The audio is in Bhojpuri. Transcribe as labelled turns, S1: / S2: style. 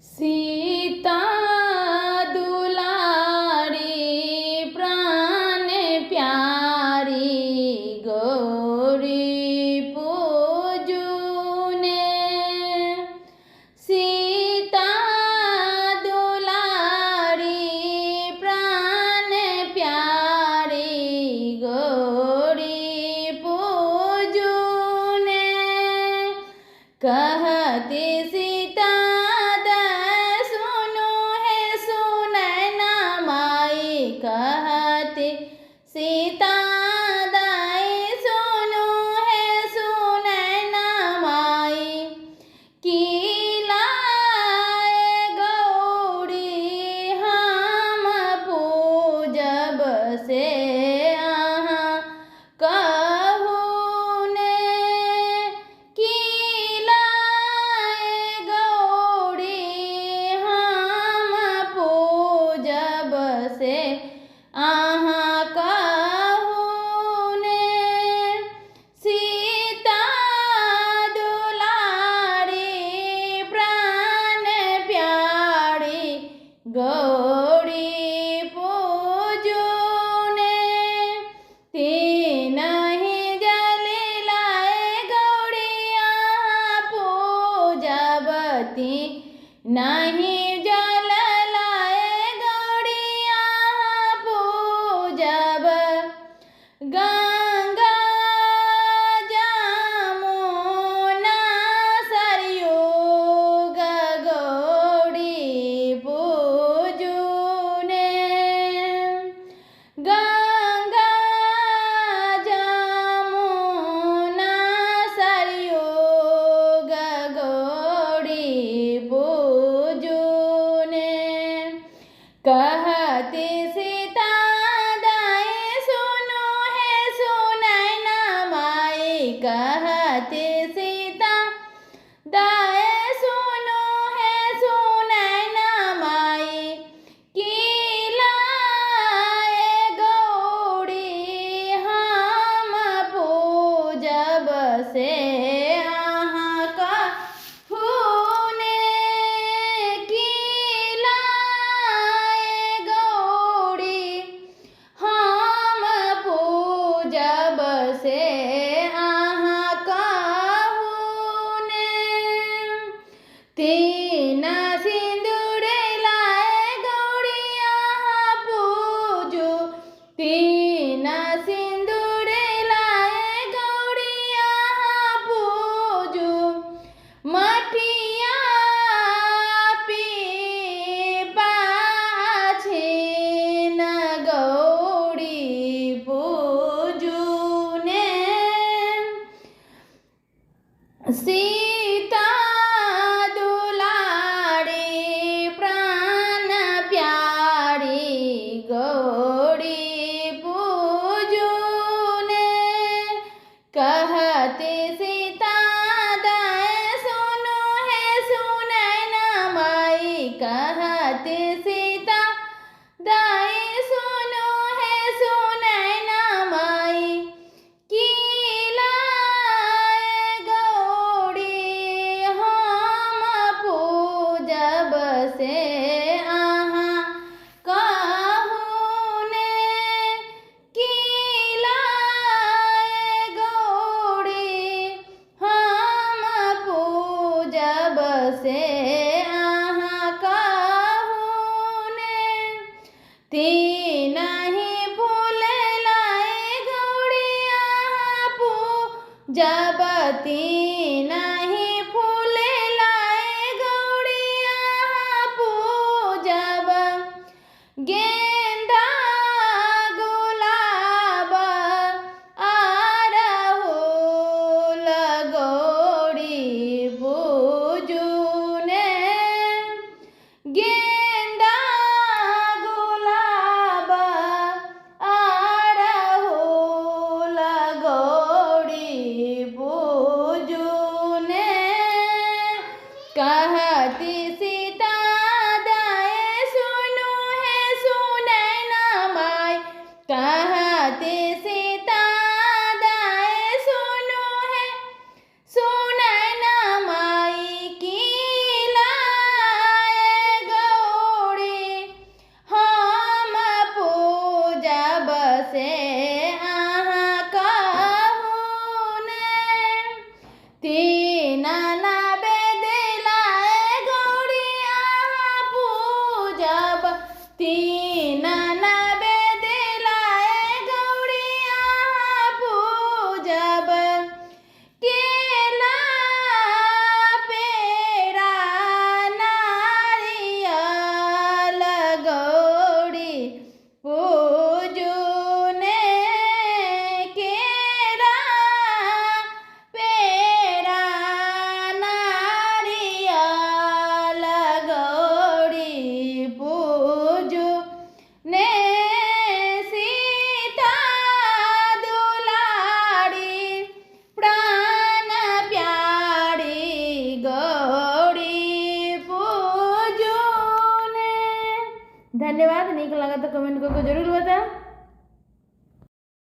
S1: सीता दुलारी प्राण प्यारी गौरी पूजूने। सीता दुलारी प्राण प्यारी गौरी पूजूने। कहती सीता कहते सीता दाई सुनो है सुनैना माई की लाए गौरी हम पूजब से आहाँ कहूने। की लाए गौरी हम पूजब से आहाँ कहूने। सीता दुलारी प्राण प्यारी गौरी पूजूने। तीन ही जल लाए गौरी आहाँ पूजबती नहीं जल गंगा जमुना सरयू गौरी पूजूने। गंगा जमुना सरयू गौरी पूजूने। कहती सीता कहते सीता दाए सुनो है सुनैना माई की लाए गौरी हम पूजब से आहाँ कहूने। की लाए गौरी हम पूजब से तीन सिंदूर लाए गौरी आहाँ पूजू। तीन सिंदूर लाए गौरी आहाँ पूजू। मटिया पीपा छीन गौरी पूजूने। सीता गौरी पूजूने। कहते सीता दाए सुनो है सुनैना माई कहते सीता दाए सुनो है सुनैना माई की लाए गौरी हम पूजब से आहाँ से आहाँ कहूने। तीन ही फूल लाए गौरी आहाँ पूजबती नहीं फूल लाए गौरी आहाँ पूजब। गेंदा गुलाब अड़हुल गौरी पूजूने। गेंदा गुलाब अड़हुल गौरी पूजू। धन्यवाद। नीक लगा तो कमेंट करके जरूर बताओ।